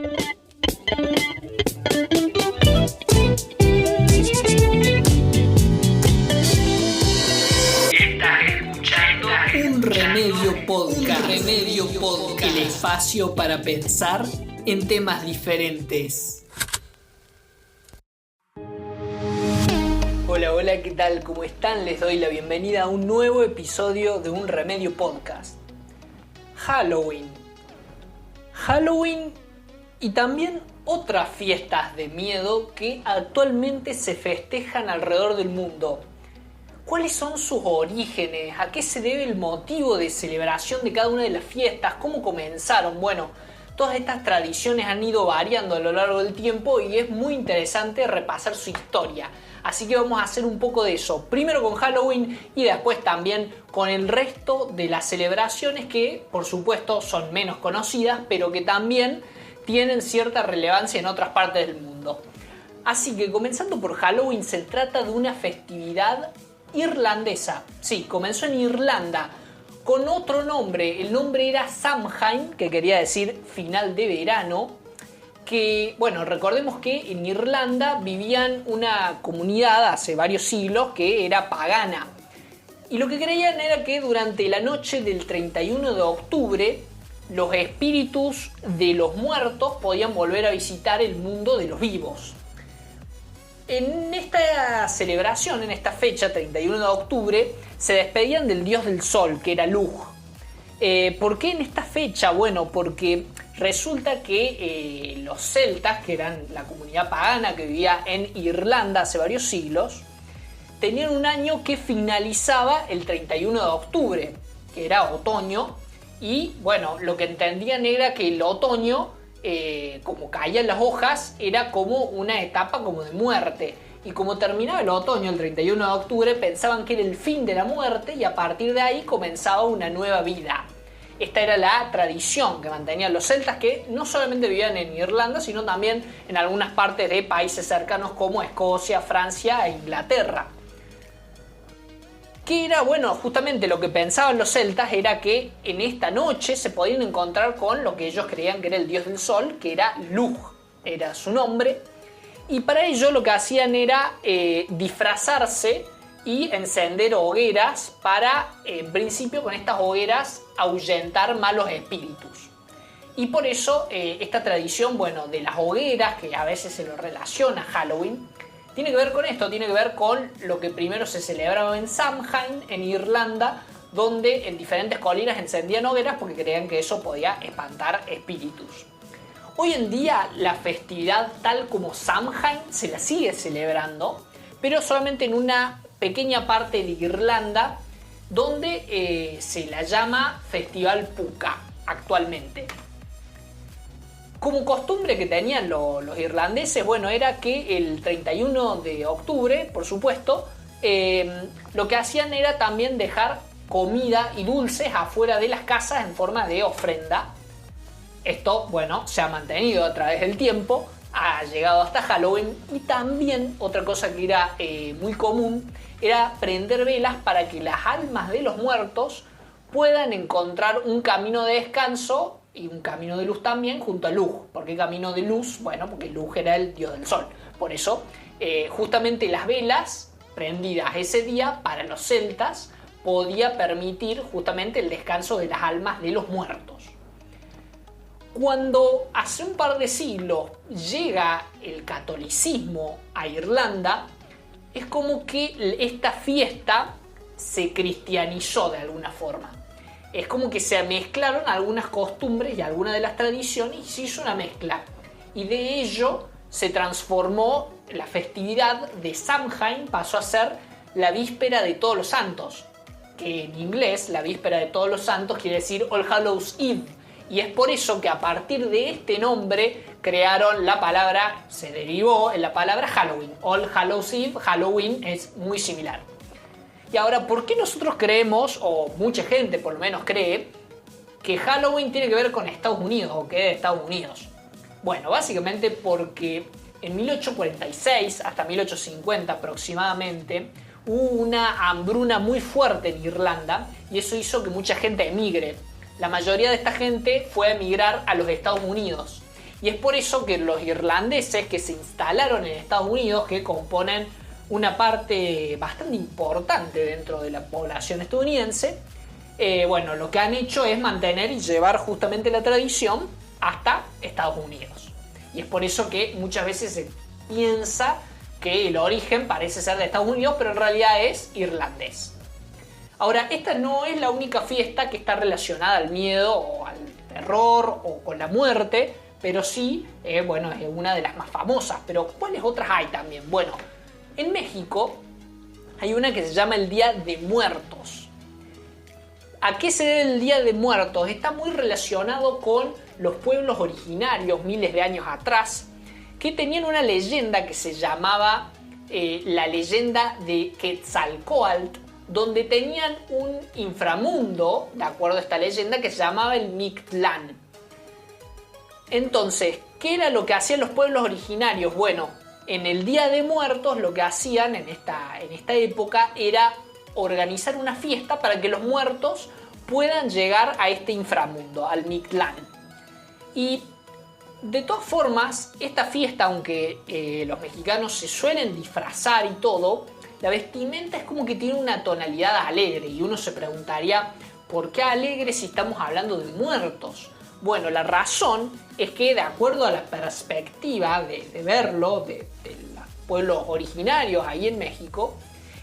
Un Remedio Podcast. El espacio para pensar en temas diferentes. Hola, ¿qué tal? ¿Cómo están? Les doy la bienvenida a un nuevo episodio de Un Remedio Podcast. Halloween y también otras fiestas de miedo que actualmente se festejan alrededor del mundo. ¿Cuáles son sus orígenes? ¿A qué se debe el motivo de celebración de cada una de las fiestas? ¿Cómo comenzaron? Bueno, todas estas tradiciones han ido variando a lo largo del tiempo y es muy interesante repasar su historia. Así que vamos a hacer un poco de eso. Primero con Halloween y después también con el resto de las celebraciones que, por supuesto, son menos conocidas, pero que también tienen cierta relevancia en otras partes del mundo. Así que comenzando por Halloween, se trata de una festividad irlandesa. Sí, comenzó en Irlanda con otro nombre. El nombre era Samhain, que quería decir final de verano. Que, bueno, recordemos que en Irlanda vivían una comunidad hace varios siglos que era pagana. Y lo que creían era que durante la noche del 31 de octubre los espíritus de los muertos podían volver a visitar el mundo de los vivos. En esta celebración, en esta fecha, 31 de octubre, se despedían del dios del sol, que era Lugh. ¿Por qué en esta fecha? Bueno, porque resulta que los celtas, que eran la comunidad pagana que vivía en Irlanda hace varios siglos, tenían un año que finalizaba el 31 de octubre, que era otoño, y bueno, lo que entendían era que el otoño, como caían las hojas, era como una etapa como de muerte. Y como terminaba el otoño el 31 de octubre, pensaban que era el fin de la muerte y a partir de ahí comenzaba una nueva vida. Esta era la tradición que mantenían los celtas, que no solamente vivían en Irlanda, sino también en algunas partes de países cercanos como Escocia, Francia e Inglaterra. Que era, bueno, justamente lo que pensaban los celtas era que en esta noche se podían encontrar con lo que ellos creían que era el dios del sol, que era Lugh, era su nombre. Y para ello lo que hacían era disfrazarse y encender hogueras para, en principio, con estas hogueras ahuyentar malos espíritus. Y por eso esta tradición, bueno, de las hogueras, que a veces se lo relaciona a Halloween, tiene que ver con esto, tiene que ver con lo que primero se celebraba en Samhain, en Irlanda, donde en diferentes colinas encendían hogueras porque creían que eso podía espantar espíritus. Hoy en día la festividad tal como Samhain se la sigue celebrando, pero solamente en una pequeña parte de Irlanda, donde se la llama Festival Puka actualmente. Como costumbre que tenían los irlandeses, bueno, era que el 31 de octubre, por supuesto, lo que hacían era también dejar comida y dulces afuera de las casas en forma de ofrenda. Esto, bueno, se ha mantenido a través del tiempo, ha llegado hasta Halloween. Y también otra cosa que era muy común era prender velas para que las almas de los muertos puedan encontrar un camino de descanso y un camino de luz también junto a Lugh. ¿Por qué camino de luz? Bueno, porque Lugh era el dios del sol. Por eso, justamente las velas prendidas ese día para los celtas podía permitir justamente el descanso de las almas de los muertos. Cuando hace un par de siglos llega el catolicismo a Irlanda, es como que esta fiesta se cristianizó de alguna forma. Es como que se mezclaron algunas costumbres y algunas de las tradiciones y se hizo una mezcla. Y de ello se transformó la festividad de Samhain, pasó a ser la víspera de Todos los Santos. Que en inglés, la víspera de Todos los Santos quiere decir All Hallows Eve. Y es por eso que a partir de este nombre crearon la palabra, se derivó en la palabra Halloween. All Hallows Eve, Halloween es muy similar. Y ahora, ¿por qué nosotros creemos, o mucha gente por lo menos cree, que Halloween tiene que ver con Estados Unidos o que es de Estados Unidos? Bueno, básicamente porque en 1846 hasta 1850 aproximadamente hubo una hambruna muy fuerte en Irlanda y eso hizo que mucha gente emigre. La mayoría de esta gente fue a emigrar a los Estados Unidos. Y es por eso que los irlandeses que se instalaron en Estados Unidos, que componen una parte bastante importante dentro de la población estadounidense, bueno, lo que han hecho es mantener y llevar justamente la tradición hasta Estados Unidos. Y es por eso que muchas veces se piensa que el origen parece ser de Estados Unidos, pero en realidad es irlandés. Ahora, esta no es la única fiesta que está relacionada al miedo o al terror o con la muerte, pero sí, bueno, es una de las más famosas. Pero ¿cuáles otras hay también? Bueno, en México hay una que se llama el Día de Muertos. ¿A qué se debe el Día de Muertos? Está muy relacionado con los pueblos originarios miles de años atrás, que tenían una leyenda que se llamaba la leyenda de Quetzalcóatl, donde tenían un inframundo, de acuerdo a esta leyenda, que se llamaba el Mictlán. Entonces, ¿qué era lo que hacían los pueblos originarios? Bueno, en el Día de Muertos lo que hacían en esta época era organizar una fiesta para que los muertos puedan llegar a este inframundo, al Mictlán. Y de todas formas, esta fiesta, aunque los mexicanos se suelen disfrazar y todo, la vestimenta es como que tiene una tonalidad alegre y uno se preguntaría, ¿por qué alegre si estamos hablando de muertos? Bueno, la razón es que de acuerdo a la perspectiva de verlo de los pueblos originarios ahí en México,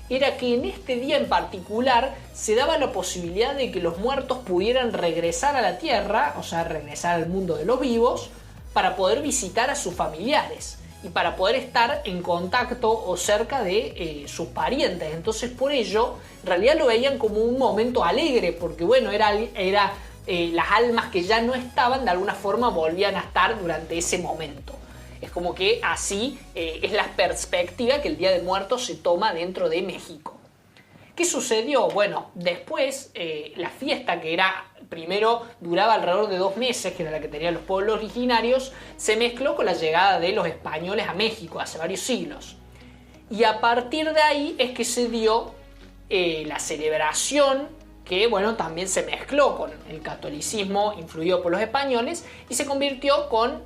era que en este día en particular se daba la posibilidad de que los muertos pudieran regresar a la tierra, o sea, regresar al mundo de los vivos, para poder visitar a sus familiares y para poder estar en contacto o cerca de sus parientes. Entonces, por ello, en realidad lo veían como un momento alegre, porque bueno, era las almas que ya no estaban, de alguna forma volvían a estar durante ese momento. Es como que así es la perspectiva que el Día de Muertos se toma dentro de México. ¿Qué sucedió? Bueno, después la fiesta, que primero duraba alrededor de 2 meses, que era la que tenían los pueblos originarios, se mezcló con la llegada de los españoles a México hace varios siglos. Y a partir de ahí es que se dio la celebración, que bueno, también se mezcló con el catolicismo influido por los españoles y se convirtió con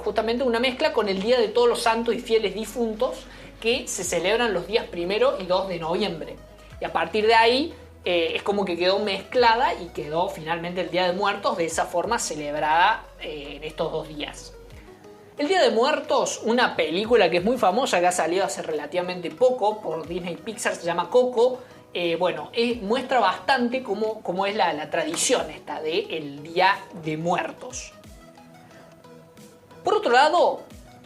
justamente una mezcla con el Día de Todos los Santos y Fieles Difuntos, que se celebran los días 1 y 2 de noviembre. Y a partir de ahí es como que quedó mezclada y quedó finalmente el Día de Muertos de esa forma celebrada en estos 2 días. El Día de Muertos, una película que es muy famosa, que ha salido hace relativamente poco por Disney Pixar, se llama Coco. Muestra bastante cómo es la tradición esta del Día de Muertos. Por otro lado,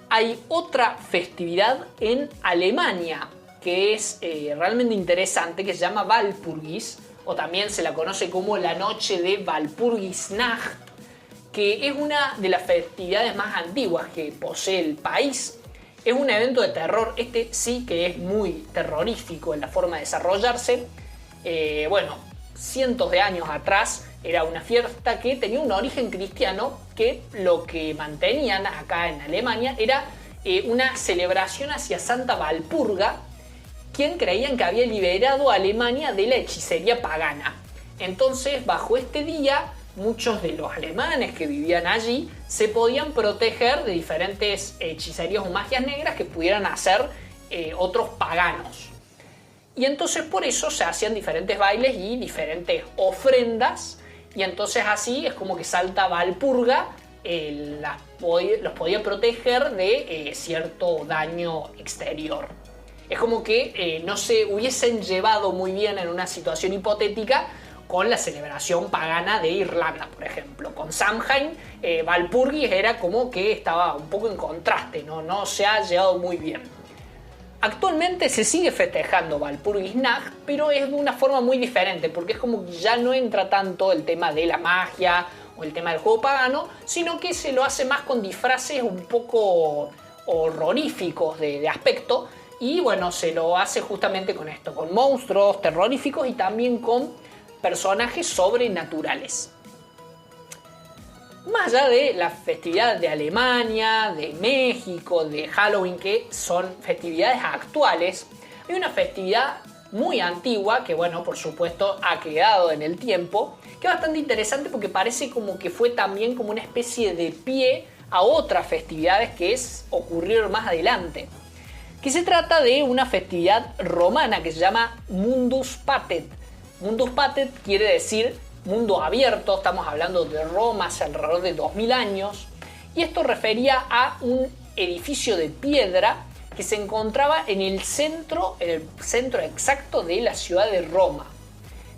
hay otra festividad en Alemania que es realmente interesante, que se llama Walpurgis, o también se la conoce como la noche de Walpurgisnacht, que es una de las festividades más antiguas que posee el país. Es un evento de terror, este sí que es muy terrorífico en la forma de desarrollarse. Cientos de años atrás era una fiesta que tenía un origen cristiano, que lo que mantenían acá en Alemania era una celebración hacia Santa Valpurga, quien creían que había liberado a Alemania de la hechicería pagana. Entonces, bajo este día, muchos de los alemanes que vivían allí se podían proteger de diferentes hechicerías o magias negras que pudieran hacer otros paganos. Y entonces por eso se hacían diferentes bailes y diferentes ofrendas, y entonces así es como que Santa Valpurga los podía proteger de cierto daño exterior. Es como que no se hubiesen llevado muy bien en una situación hipotética con la celebración pagana de Irlanda, por ejemplo. Con Samhain, Walpurgis era como que estaba un poco en contraste, no se ha llevado muy bien. Actualmente se sigue festejando Walpurgisnacht, pero es de una forma muy diferente, porque es como que ya no entra tanto el tema de la magia o el tema del juego pagano, sino que se lo hace más con disfraces un poco horroríficos de aspecto, y bueno, se lo hace justamente con esto, con monstruos terroríficos y también con personajes sobrenaturales. Más allá de la festividad de Alemania, de México, de Halloween, que son festividades actuales, hay una festividad muy antigua que, bueno, por supuesto ha quedado en el tiempo, que es bastante interesante porque parece como que fue también como una especie de pie a otras festividades que ocurrieron más adelante. Que se trata de una festividad romana que se llama Mundus Patet. Mundus Patet quiere decir mundo abierto, estamos hablando de Roma hace alrededor de 2000 años, y esto refería a un edificio de piedra que se encontraba en el centro exacto de la ciudad de Roma.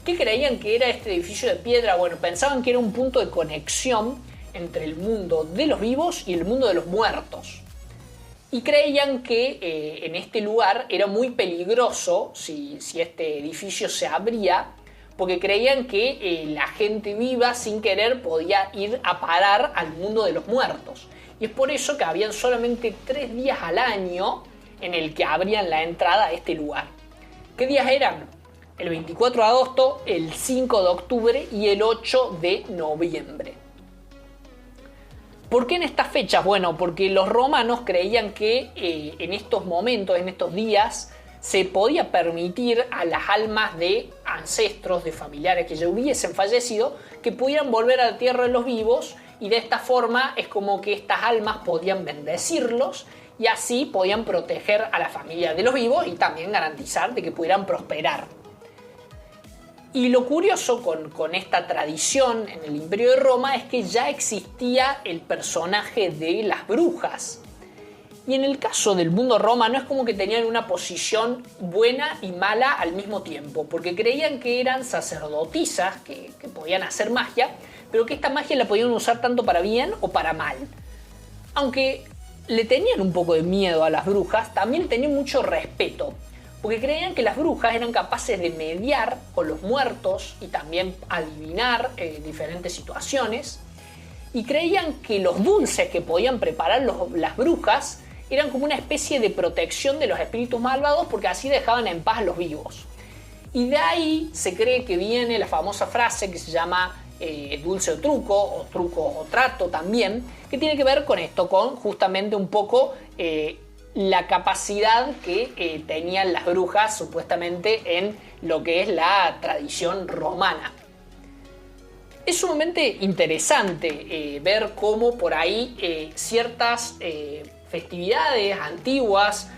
¿Qué creían que era este edificio de piedra? Bueno, pensaban que era un punto de conexión entre el mundo de los vivos y el mundo de los muertos. Y creían que en este lugar era muy peligroso si este edificio se abría, porque creían que la gente viva sin querer podía ir a parar al mundo de los muertos. Y es por eso que habían solamente 3 días al año en el que abrían la entrada a este lugar. ¿Qué días eran? El 24 de agosto, el 5 de octubre y el 8 de noviembre. ¿Por qué en estas fechas? Bueno, porque los romanos creían que en estos momentos, en estos días, se podía permitir a las almas de ancestros, de familiares que ya hubiesen fallecido, que pudieran volver a la tierra de los vivos, y de esta forma es como que estas almas podían bendecirlos y así podían proteger a la familia de los vivos y también garantizar de que pudieran prosperar. Y lo curioso con esta tradición en el Imperio de Roma es que ya existía el personaje de las brujas. Y en el caso del mundo romano es como que tenían una posición buena y mala al mismo tiempo, porque creían que eran sacerdotisas, que podían hacer magia, pero que esta magia la podían usar tanto para bien o para mal. Aunque le tenían un poco de miedo a las brujas, también tenían mucho respeto, porque creían que las brujas eran capaces de mediar con los muertos y también adivinar diferentes situaciones, y creían que los dulces que podían preparar las brujas eran como una especie de protección de los espíritus malvados, porque así dejaban en paz a los vivos. Y de ahí se cree que viene la famosa frase que se llama dulce o truco o trato también, que tiene que ver con esto, con justamente un poco la capacidad que tenían las brujas supuestamente en lo que es la tradición romana. Es sumamente interesante ver cómo por ahí ciertas festividades antiguas,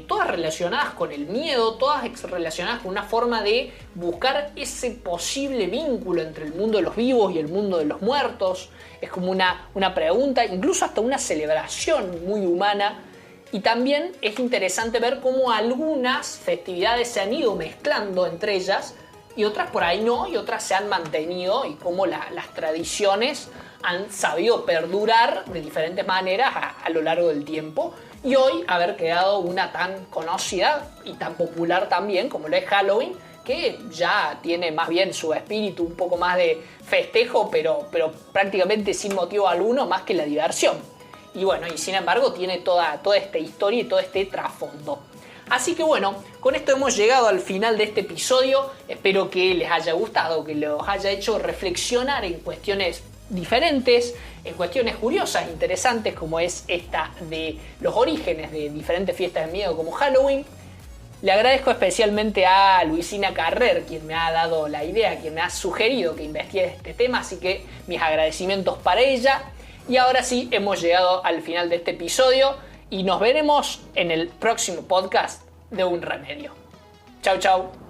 todas relacionadas con el miedo, todas relacionadas con una forma de buscar ese posible vínculo entre el mundo de los vivos y el mundo de los muertos. Es como una pregunta, incluso hasta una celebración muy humana. Y también es interesante ver cómo algunas festividades se han ido mezclando entre ellas y otras por ahí no, y otras se han mantenido, y cómo las tradiciones han sabido perdurar de diferentes maneras a lo largo del tiempo, y hoy haber quedado una tan conocida y tan popular también como lo es Halloween, que ya tiene más bien su espíritu un poco más de festejo, pero prácticamente sin motivo alguno más que la diversión. Y bueno, y sin embargo tiene toda esta historia y todo este trasfondo. Así que bueno, con esto hemos llegado al final de este episodio. Espero que les haya gustado, que los haya hecho reflexionar en cuestiones diferentes, en cuestiones curiosas, interesantes, como es esta de los orígenes de diferentes fiestas de miedo como Halloween. Le agradezco especialmente a Luisina Carrer, quien me ha dado la idea, quien me ha sugerido que investigue este tema, así que mis agradecimientos para ella. Y ahora sí, hemos llegado al final de este episodio y nos veremos en el próximo podcast de Un Remedio. Chau, chau.